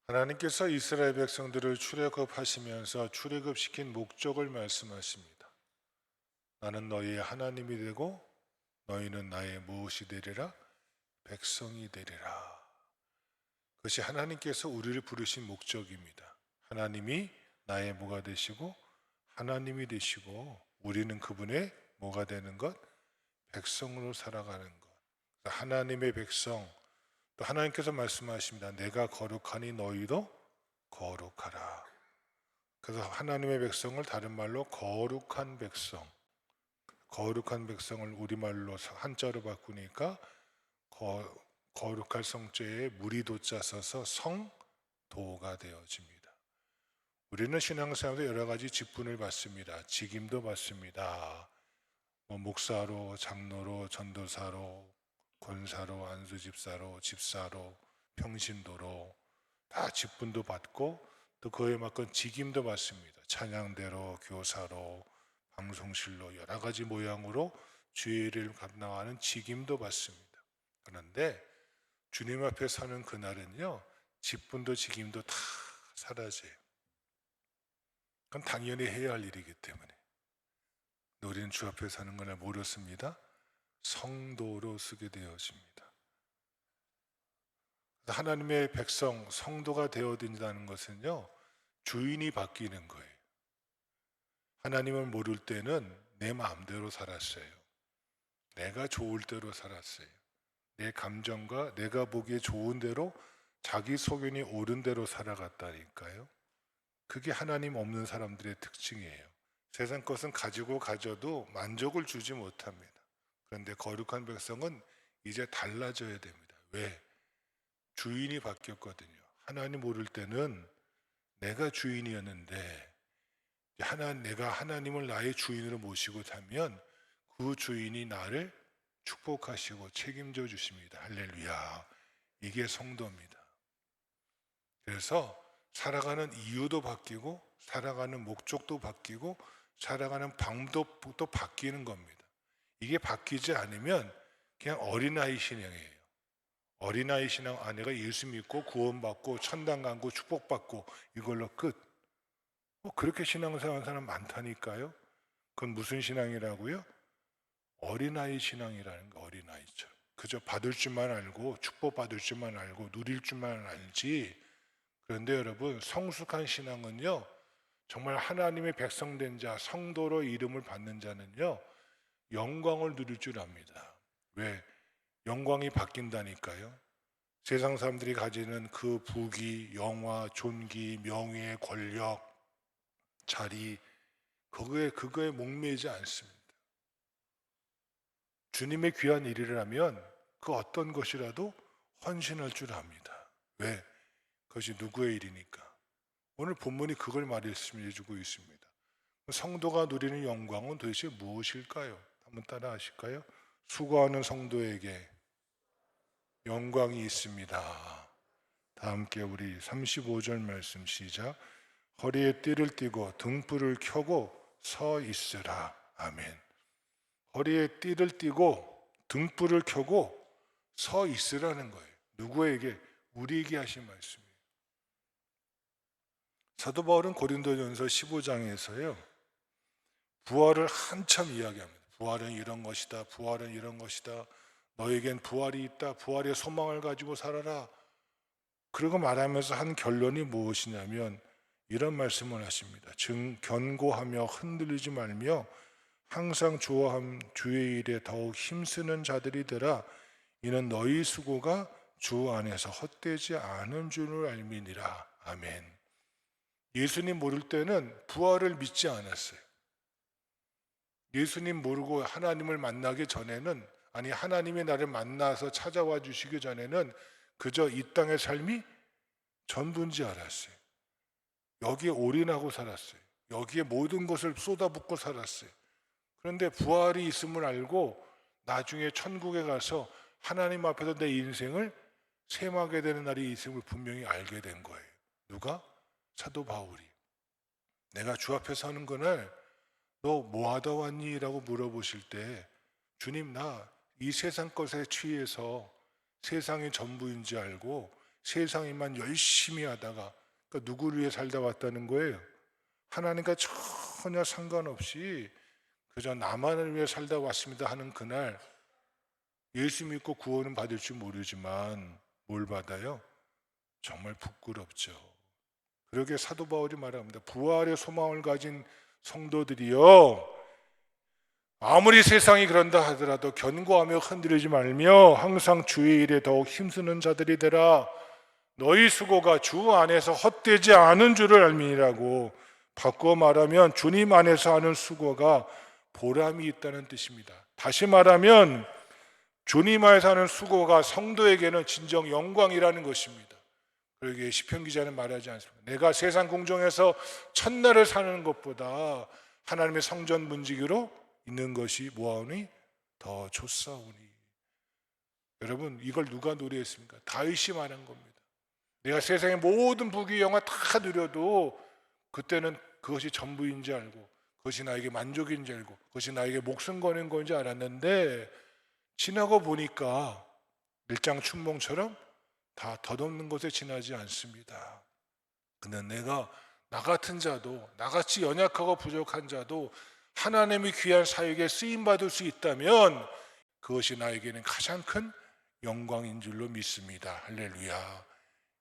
하나님께서 이스라엘 백성들을 출애굽하시면서 출애굽시킨 목적을 말씀하십니다. 나는 너희의 하나님이 되고 너희는 나의 무엇이 되리라? 백성이 되리라. 그것이 하나님께서 우리를 부르신 목적입니다. 하나님이 나의 뭐가 되시고 하나님이 되시고 우리는 그분의 뭐가 되는 것? 백성으로 살아가는 것. 하나님의 백성, 또 하나님께서 말씀하십니다. 내가 거룩하니 너희도 거룩하라. 그래서 하나님의 백성을 다른 말로 거룩한 백성, 거룩한 백성을 우리말로 한자로 바꾸니까 거룩할 성자에 무리도자 써서 성도가 되어집니다. 우리는 신앙생활에서 여러 가지 직분을 받습니다. 직임도 받습니다. 목사로, 장로로, 전도사로, 권사로, 안수집사로, 집사로, 평신도로 다 직분도 받고 또 그에 맞건 직임도 받습니다. 찬양대로, 교사로, 방송실로 여러 가지 모양으로 주의 일을 감당하는 직임도 받습니다. 그런데 주님 앞에 서는 그날은요, 직분도 직임도 다 사라져요. 그건 당연히 해야 할 일이기 때문에. 우리는 주 앞에 서는 것을 모르습니다. 성도로 쓰게 되어집니다. 하나님의 백성, 성도가 되어진다는 것은요, 주인이 바뀌는 거예요. 하나님을 모를 때는 내 마음대로 살았어요. 내가 좋을 대로 살았어요. 내 감정과 내가 보기에 좋은 대로 자기 소견이 옳은 대로 살아갔다니까요. 그게 하나님 없는 사람들의 특징이에요. 세상 것은 가지고 가져도 만족을 주지 못합니다. 그런데 거룩한 백성은 이제 달라져야 됩니다. 왜? 주인이 바뀌었거든요. 하나님 모를 때는 내가 주인이었는데 내가 하나님을 나의 주인으로 모시고 살면 그 주인이 나를 축복하시고 책임져 주십니다. 할렐루야. 이게 성도입니다. 그래서 살아가는 이유도 바뀌고 살아가는 목적도 바뀌고 살아가는 방법도 바뀌는 겁니다. 이게 바뀌지 않으면 그냥 어린아이 신앙이에요. 어린아이 신앙 아내가 예수 믿고 구원받고 천당 가고 축복받고 이걸로 끝. 그렇게 신앙생활하는 사람 많다니까요. 그건 무슨 신앙이라고요? 어린아이 신앙이라는 거, 어린아이처럼. 그저 받을 줄만 알고 축복받을 줄만 알고 누릴 줄만 알지. 그런데 여러분, 성숙한 신앙은요, 정말 하나님의 백성된 자, 성도로 이름을 받는 자는요, 영광을 누릴 줄 압니다. 왜? 영광이 바뀐다니까요. 세상 사람들이 가지는 그 부귀, 영화, 존귀, 명예, 권력, 자리, 그거에 목매이지 않습니다. 주님의 귀한 일이라면 그 어떤 것이라도 헌신할 줄 압니다. 왜? 그것이 누구의 일이니까. 오늘 본문이 그걸 말씀해 주고 있습니다. 성도가 누리는 영광은 도대체 무엇일까요? 한번 따라 하실까요? 수고하는 성도에게 영광이 있습니다. 다 함께 우리 35절 말씀 시작. 허리에 띠를 띠고 등불을 켜고 서 있으라. 아멘. 허리에 띠를 띠고 등불을 켜고 서 있으라는 거예요. 누구에게? 우리에게 하신 말씀이에요. 사도 바울은 고린도전서 15장에서요. 부활을 한참 이야기합니다. 부활은 이런 것이다. 부활은 이런 것이다. 너에겐 부활이 있다. 부활의 소망을 가지고 살아라. 그러고 말하면서 한 결론이 무엇이냐면 이런 말씀을 하십니다. 견고하며 흔들리지 말며 항상 주의 일에 더욱 힘쓰는 자들이 되라. 이는 너희 수고가 주 안에서 헛되지 않은 줄을 알미니라. 아멘. 예수님 모를 때는 부활을 믿지 않았어요. 예수님 모르고 하나님을 만나기 전에는, 아니 하나님이 나를 만나서 찾아와 주시기 전에는 그저 이 땅의 삶이 전부인지 알았어요. 여기에 올인하고 살았어요. 여기에 모든 것을 쏟아붓고 살았어요. 그런데 부활이 있음을 알고 나중에 천국에 가서 하나님 앞에서 내 인생을 셈하게 되는 날이 있음을 분명히 알게 된 거예요. 누가? 사도 바울이. 내가 주 앞에 서는 그날 너 뭐 하다 왔니? 라고 물어보실 때 주님 나 이 세상 것에 취해서 세상이 전부인지 알고 세상에만 열심히 하다가 그러니까 누구를 위해 살다 왔다는 거예요? 하나님과 전혀 상관없이 그저 나만을 위해 살다 왔습니다 하는 그날 예수 믿고 구원은 받을 줄 모르지만 뭘 받아요? 정말 부끄럽죠. 그러게 사도 바울이 말합니다. 부활의 소망을 가진 성도들이요, 아무리 세상이 그런다 하더라도 견고하며 흔들리지 말며 항상 주의 일에 더욱 힘쓰는 자들이 되라. 너희 수고가 주 안에서 헛되지 않은 줄을 알미니라고. 바꿔 말하면 주님 안에서 하는 수고가 보람이 있다는 뜻입니다. 다시 말하면 주님 안에서 하는 수고가 성도에게는 진정 영광이라는 것입니다. 그러기에 시편 기자는 말하지 않습니다. 내가 세상 궁정에서 첫날을 사는 것보다 하나님의 성전 문지기로 있는 것이 뭐하오니? 더 좋사오니. 여러분, 이걸 누가 노래했습니까? 다윗이 말한 겁니다. 내가 세상의 모든 부귀 영화 다 누려도 그때는 그것이 전부인지 알고, 그것이 나에게 만족인지 알고, 그것이 나에게 목숨 거는 건지 알았는데 지나고 보니까 일장춘몽처럼 다 덧없는 것에 지나지 않습니다. 근데 내가 나 같은 자도, 나같이 연약하고 부족한 자도 하나님의 귀한 사역에 쓰임받을 수 있다면 그것이 나에게는 가장 큰 영광인 줄로 믿습니다. 할렐루야.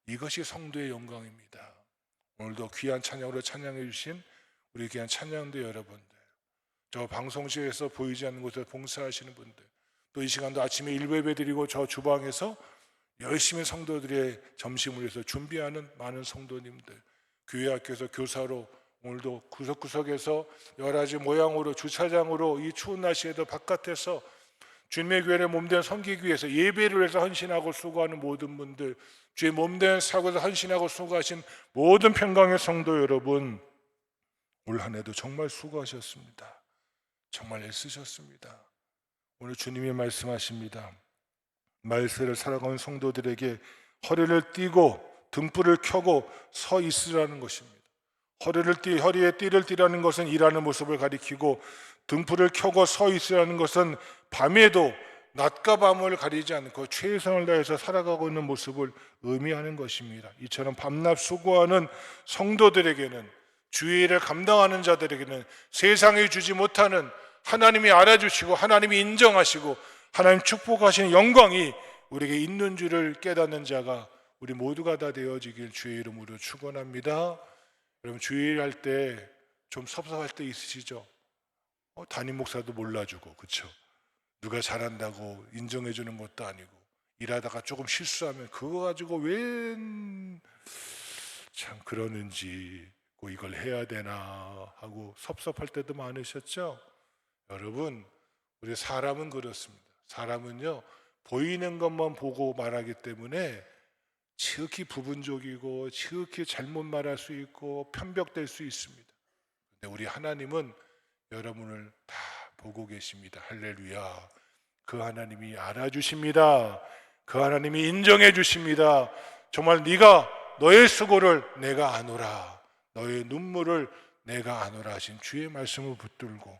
이것이 성도의 영광입니다. 오늘도 귀한 찬양으로 찬양해 주신 우리 귀한 찬양대 여러분들, 저 방송실에서 보이지 않는 곳에서 봉사하시는 분들, 또 이 시간도 아침에 일부 예배 드리고 저 주방에서 열심히 성도들의 점심을 위해서 준비하는 많은 성도님들, 교회 학교에서 교사로 오늘도 구석구석에서 여러 가지 모양으로 주차장으로 이 추운 날씨에도 바깥에서 주님의 교회를 몸된 섬기기 위해서 예배를 위해서 헌신하고 수고하는 모든 분들, 주의 몸된 사고에서 헌신하고 수고하신 모든 평강의 성도 여러분, 올 한 해도 정말 수고하셨습니다. 정말 애쓰셨습니다. 오늘 주님이 말씀하십니다. 말세를 살아가는 성도들에게 허리를 띠고 등불을 켜고 서 있으라는 것입니다. 허리에 띠를 띠라는 것은 일하는 모습을 가리키고, 등불을 켜고 서 있으라는 것은 밤에도 낮과 밤을 가리지 않고 최선을 다해서 살아가고 있는 모습을 의미하는 것입니다. 이처럼 밤낮 수고하는 성도들에게는, 주의 일을 감당하는 자들에게는 세상에 주지 못하는 하나님이 알아주시고 하나님이 인정하시고 하나님 축복하시는 영광이 우리에게 있는 줄을 깨닫는 자가 우리 모두가 다 되어지길 주의 이름으로 축원합니다. 여러분, 주일 할 때 좀 섭섭할 때 있으시죠? 담임 목사도 몰라주고, 그렇죠? 누가 잘한다고 인정해 주는 것도 아니고, 일하다가 조금 실수하면 그거 가지고 왜 참 그러는지, 이걸 해야 되나 하고 섭섭할 때도 많으셨죠? 여러분, 우리 사람은 그렇습니다. 사람은요, 보이는 것만 보고 말하기 때문에 지극히 부분적이고 지극히 잘못 말할 수 있고 편벽될 수 있습니다. 근데 우리 하나님은 여러분을 다 보고 계십니다. 할렐루야. 그 하나님이 알아주십니다. 그 하나님이 인정해 주십니다. 정말 네가 너의 수고를 내가 아노라, 너의 눈물을 내가 아노라 하신 주의 말씀을 붙들고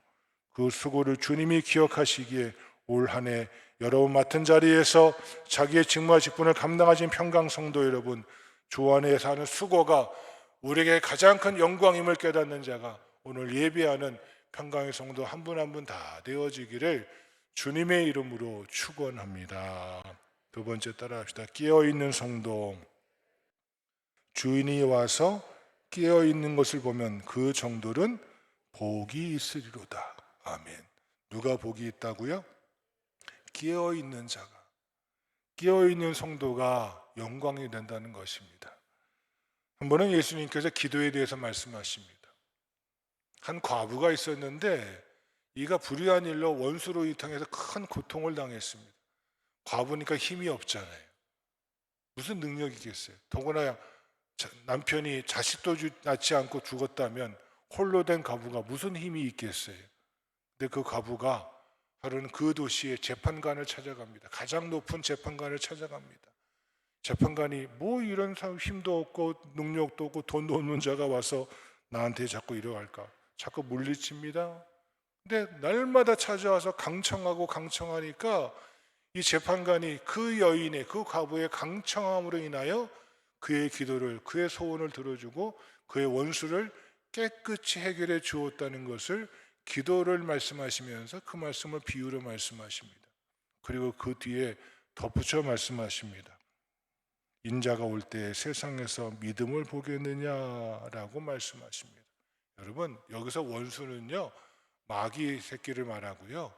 그 수고를 주님이 기억하시기에 올 한 해 여러분 맡은 자리에서 자기의 직무와 직분을 감당하신 평강 성도 여러분, 주 안에서 하는 수고가 우리에게 가장 큰 영광임을 깨닫는 자가 오늘 예배하는 평강의 성도 한 분 한 분 다 되어지기를 주님의 이름으로 축원합니다. 두 번째 따라합시다. 깨어있는 성도. 주인이 와서 깨어있는 것을 보면 그 정도는 복이 있으리로다. 아멘. 누가 복이 있다고요? 깨어있는 자가, 깨어있는 성도가 영광이 된다는 것입니다. 한 번은 예수님께서 기도에 대해서 말씀하십니다. 한 과부가 있었는데 이가 불의한 일로 원수로 이 땅에서 큰 고통을 당했습니다. 과부니까 힘이 없잖아요. 무슨 능력이겠어요? 더구나 남편이 자식도 낳지 않고 죽었다면 홀로 된 과부가 무슨 힘이 있겠어요? 근데 그 과부가 하루는 그 도시의 재판관을 찾아갑니다. 가장 높은 재판관을 찾아갑니다. 재판관이 뭐 이런 사람 힘도 없고 능력도 없고 돈도 없는 자가 와서 나한테 자꾸 이러할까? 자꾸 물리칩니다. 근데 날마다 찾아와서 강청하니까 이 재판관이 그 여인의, 그 과부의 강청함으로 인하여 그의 기도를, 그의 소원을 들어주고 그의 원수를 깨끗이 해결해 주었다는 것을, 기도를 말씀하시면서 그 말씀을 비유로 말씀하십니다. 그리고 그 뒤에 덧붙여 말씀하십니다. 인자가 올 때 세상에서 믿음을 보겠느냐라고 말씀하십니다. 여러분, 여기서 원수는요, 마귀 새끼를 말하고요,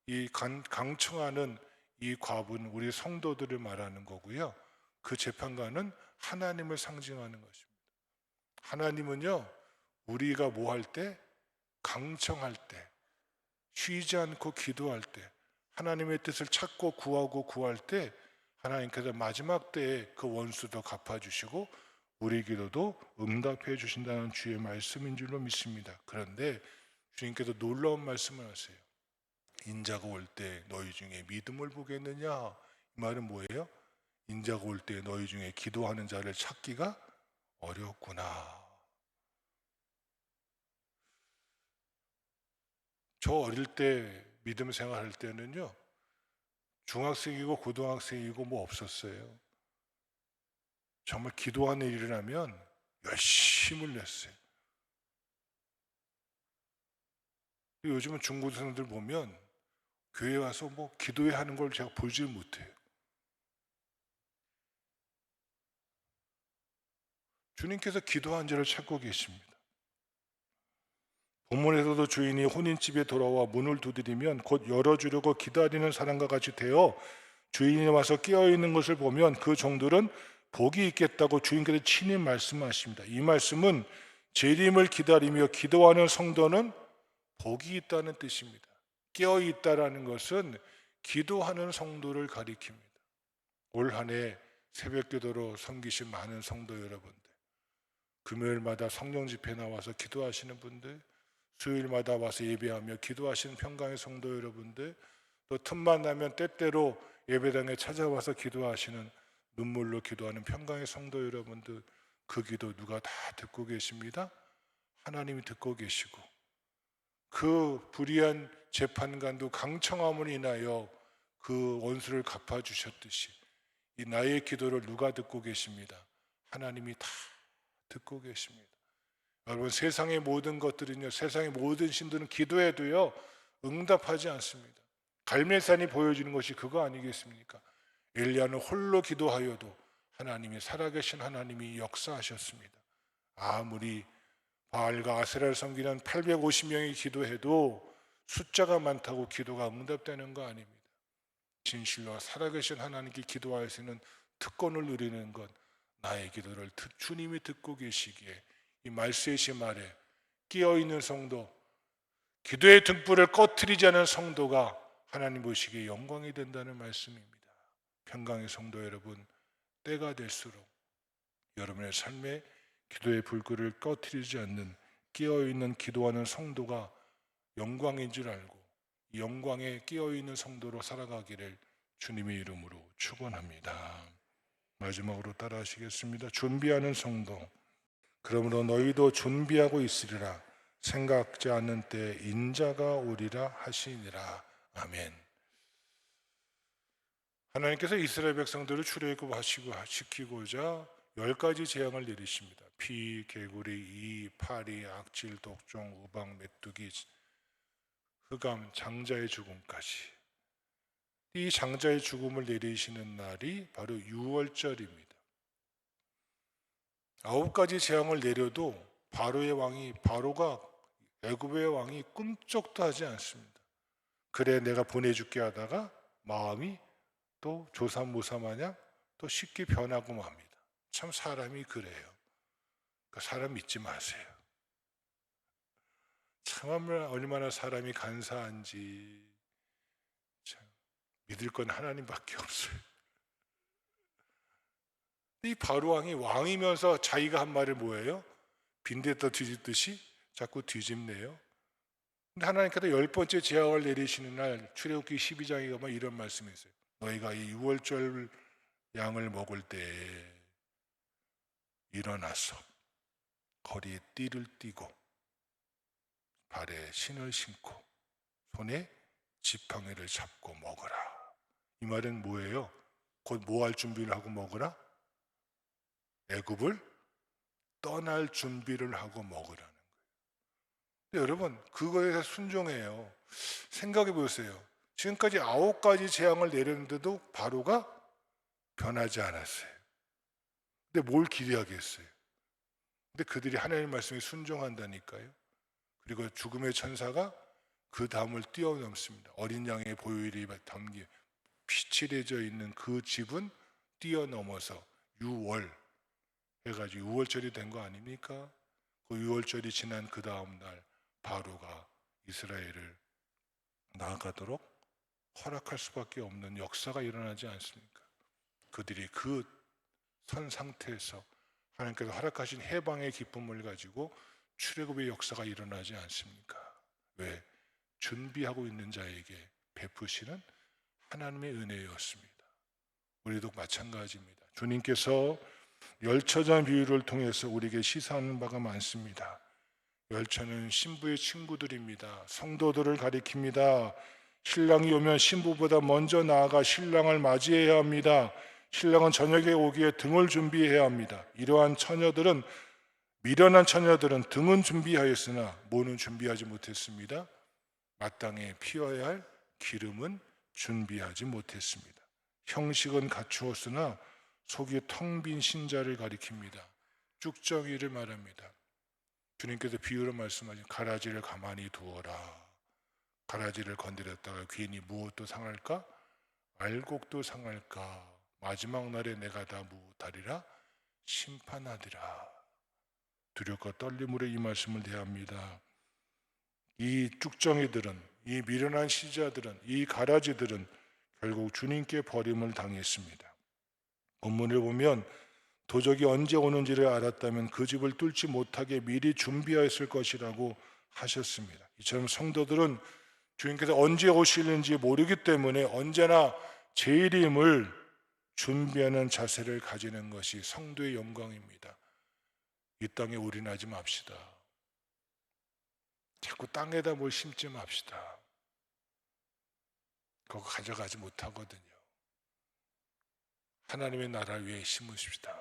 이 강청하는 이 과부는 우리 성도들을 말하는 거고요, 그 재판관은 하나님을 상징하는 것입니다. 하나님은요, 우리가 뭐 할 때, 강청할 때, 쉬지 않고 기도할 때, 하나님의 뜻을 찾고 구하고 구할 때, 하나님께서 마지막 때에 그 원수도 갚아주시고 우리 기도도 응답해 주신다는 주의 말씀인 줄로 믿습니다. 그런데 주님께서 놀라운 말씀을 하세요. 인자가 올 때 너희 중에 믿음을 보겠느냐? 이 말은 뭐예요? 인자가 올 때 너희 중에 기도하는 자를 찾기가 어렵구나. 저 어릴 때 믿음 생활할 때는요, 중학생이고 고등학생이고 뭐 없었어요. 정말 기도하는 일이라면 열심을 냈어요. 요즘은 중고등생들 보면 교회 와서 뭐 기도회 하는 걸 제가 보질 못해요. 주님께서 기도한 자를 찾고 계십니다. 본문에서도 주인이 혼인집에 돌아와 문을 두드리면 곧 열어주려고 기다리는 사람과 같이 되어 주인이 와서 깨어있는 것을 보면 그 종들은 복이 있겠다고 주인께서 친히 말씀하십니다. 이 말씀은 재림을 기다리며 기도하는 성도는 복이 있다는 뜻입니다. 깨어있다라는 것은 기도하는 성도를 가리킵니다. 올 한 해 새벽기도로 섬기신 많은 성도 여러분들, 금요일마다 성령 집회 나와서 기도하시는 분들, 수요일마다 와서 예배하며 기도하시는 평강의 성도 여러분들, 또 틈만 나면 때때로 예배당에 찾아와서 기도하시는, 눈물로 기도하는 평강의 성도 여러분들, 그 기도 누가 다 듣고 계십니다. 하나님이 듣고 계시고, 그 불의한 재판관도 강청함으로 인하여 그 원수를 갚아주셨듯이 이 나의 기도를 누가 듣고 계십니다. 하나님이 다 듣고 계십니다. 여러분, 세상의 모든 것들은요, 세상의 모든 신들은 기도해도요 응답하지 않습니다. 갈멜산이 보여주는 것이 그거 아니겠습니까? 엘리야는 홀로 기도하여도 하나님이, 살아계신 하나님이 역사하셨습니다. 아무리 바알과 아세라를 섬기는 850명이 기도해도 숫자가 많다고 기도가 응답되는 거 아닙니다. 진실로 살아계신 하나님께 기도할 수 있는 특권을 누리는 것, 나의 기도를 주님이 듣고 계시기에 이 말세시 말에 깨어있는 성도, 기도의 등불을 꺼트리지 않은 성도가 하나님 보시기에 영광이 된다는 말씀입니다. 평강의 성도 여러분, 때가 될수록 여러분의 삶에 기도의 불길을 꺼트리지 않는 깨어있는 기도하는 성도가 영광인 줄 알고 이 영광에 깨어있는 성도로 살아가기를 주님의 이름으로 축원합니다. 마지막으로 따라하시겠습니다. 준비하는 성도, 그러므로 너희도 준비하고 있으리라. 생각지 않는 때 인자가 오리라 하시니라. 아멘. 하나님께서 이스라엘 백성들을 출애굽하시고 지키고자 10가지 재앙을 내리십니다. 피, 개구리, 이, 파리, 악질, 독종, 우박, 메뚜기, 흑암, 장자의 죽음까지. 이 장자의 죽음을 내리시는 날이 바로 유월절입니다. 9가지 재앙을 내려도 바로가 애굽의 왕이 꿈쩍도 하지 않습니다. 그래 내가 보내줄게 하다가 마음이 또 조삼모사 마냥 또 쉽게 변하고 맙니다. 참 사람이 그래요. 그 사람 믿지 마세요. 참 얼마나 사람이 간사한지. 참 믿을 건 하나님밖에 없어요. 이 바로왕이 왕이면서 자기가 한 말이 뭐예요? 빈대떡 뒤집듯이 자꾸 뒤집네요. 근데 하나님께서 10번째 재앙을 내리시는 날 출애굽기 12장에 가면 이런 말씀이 있어요. 너희가 이 유월절 양을 먹을 때 일어나서 거리에 띠를 띠고 발에 신을 신고 손에 지팡이를 잡고 먹어라. 이 말은 뭐예요? 곧 뭐 할 준비를 하고 먹으라? 애굽을 떠날 준비를 하고 먹으라는 거예요. 근데 여러분, 그거에 대해서 순종해요. 생각해 보세요. 지금까지 9가지 재앙을 내렸는데도 바로가 변하지 않았어요. 근데 뭘 기대하겠어요? 근데 그들이 하나님의 말씀에 순종한다니까요. 그리고 죽음의 천사가 그 다음을 뛰어넘습니다. 어린 양의 보혈이 담긴 피 칠해져 있는 그 집은 뛰어넘어서 유월 해가지고 유월절이 된 거 아닙니까? 그 유월절이 지난 그 다음 날 바로가 이스라엘을 나아가도록 허락할 수밖에 없는 역사가 일어나지 않습니까? 그들이 그 선 상태에서 하나님께서 허락하신 해방의 기쁨을 가지고 출애굽의 역사가 일어나지 않습니까? 왜? 준비하고 있는 자에게 베푸시는 하나님의 은혜였습니다. 우리도 마찬가지입니다. 주님께서 열처전 비유를 통해서 우리에게 시사하는 바가 많습니다. 열처는 신부의 친구들입니다. 성도들을 가리킵니다. 신랑이 오면 신부보다 먼저 나아가 신랑을 맞이해야 합니다. 신랑은 저녁에 오기에 등을 준비해야 합니다. 이러한 처녀들은, 미련한 처녀들은 등은 준비하였으나 뭐는 준비하지 못했습니다. 마땅히 피워야 할 기름은 준비하지 못했습니다. 형식은 갖추었으나 속이 텅 빈 신자를 가리킵니다. 쭉정이를 말합니다. 주님께서 비유로 말씀하신 가라지를 가만히 두어라. 가라지를 건드렸다가 괜히 무엇도 상할까? 알곡도 상할까? 마지막 날에 내가 다 무엇하리라? 심판하리라. 두렵고 떨림으로 이 말씀을 대합니다. 이 쭉정이들은, 이 미련한 시자들은, 이 가라지들은 결국 주님께 버림을 당했습니다. 본문을 보면 도적이 언제 오는지를 알았다면 그 집을 뚫지 못하게 미리 준비하였을 것이라고 하셨습니다. 이처럼 성도들은 주님께서 언제 오시는지 모르기 때문에 언제나 재림을 준비하는 자세를 가지는 것이 성도의 영광입니다. 이 땅에 올인하지 맙시다. 자꾸 땅에다 뭘 심지 맙시다. 그거 가져가지 못하거든요. 하나님의 나라 위에 심으십시다.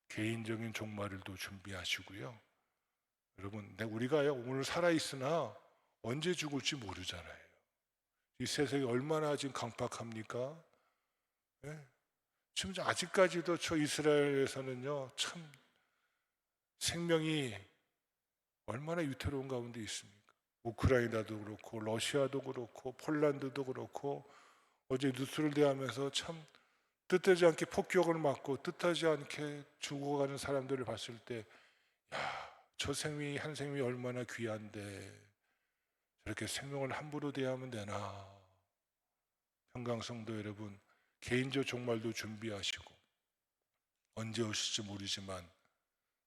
개인적인 종말을도 준비하시고요. 여러분, 우리가 오늘 살아있으나 언제 죽을지 모르잖아요. 이 세상이 얼마나 지금 강팍합니까? 네? 지금 아직까지도 저 이스라엘에서는요, 참 생명이 얼마나 위태로운 가운데 있습니까? 우크라이나도 그렇고 러시아도 그렇고 폴란드도 그렇고 어제 뉴스를 대하면서 참 뜻하지 않게 폭격을 맞고 뜻하지 않게 죽어가는 사람들을 봤을 때, 야, 저 생명이 한 생명이 얼마나 귀한데 저렇게 생명을 함부로 대하면 되나. 평강성도 여러분, 개인적 종말도 준비하시고 언제 오실지 모르지만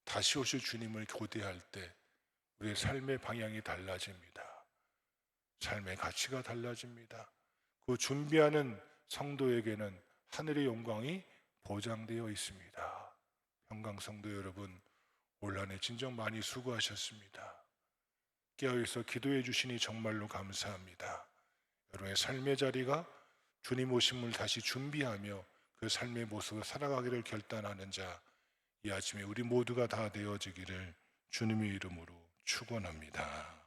다시 오실 주님을 고대할 때 우리의 삶의 방향이 달라집니다. 삶의 가치가 달라집니다. 그 준비하는 성도에게는 하늘의 영광이 보장되어 있습니다. 평강성도 여러분, 올 한 해 진정 많이 수고하셨습니다. 깨어있어 기도해 주시니 정말로 감사합니다. 여러분의 삶의 자리가 주님 오심을 다시 준비하며 그 삶의 모습을 살아가기를 결단하는 자, 이 아침에 우리 모두가 다 되어지기를 주님의 이름으로 축원합니다.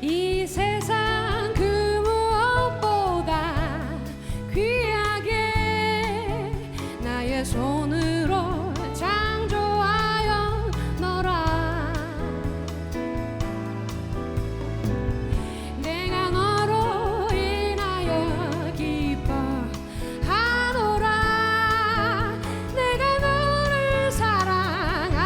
이 세상 그 무엇보다 귀하게 나의 손으로 창조하여 너라. 내가 너로 인하여 기뻐하노라. 내가 너를 사랑하노라.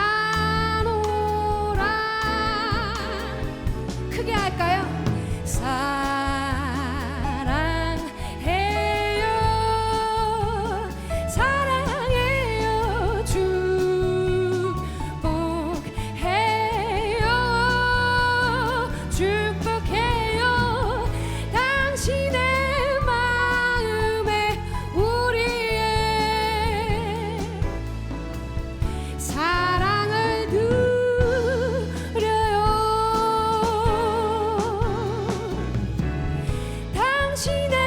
당신의 마음에 우리의 사랑을 드려요. 당신의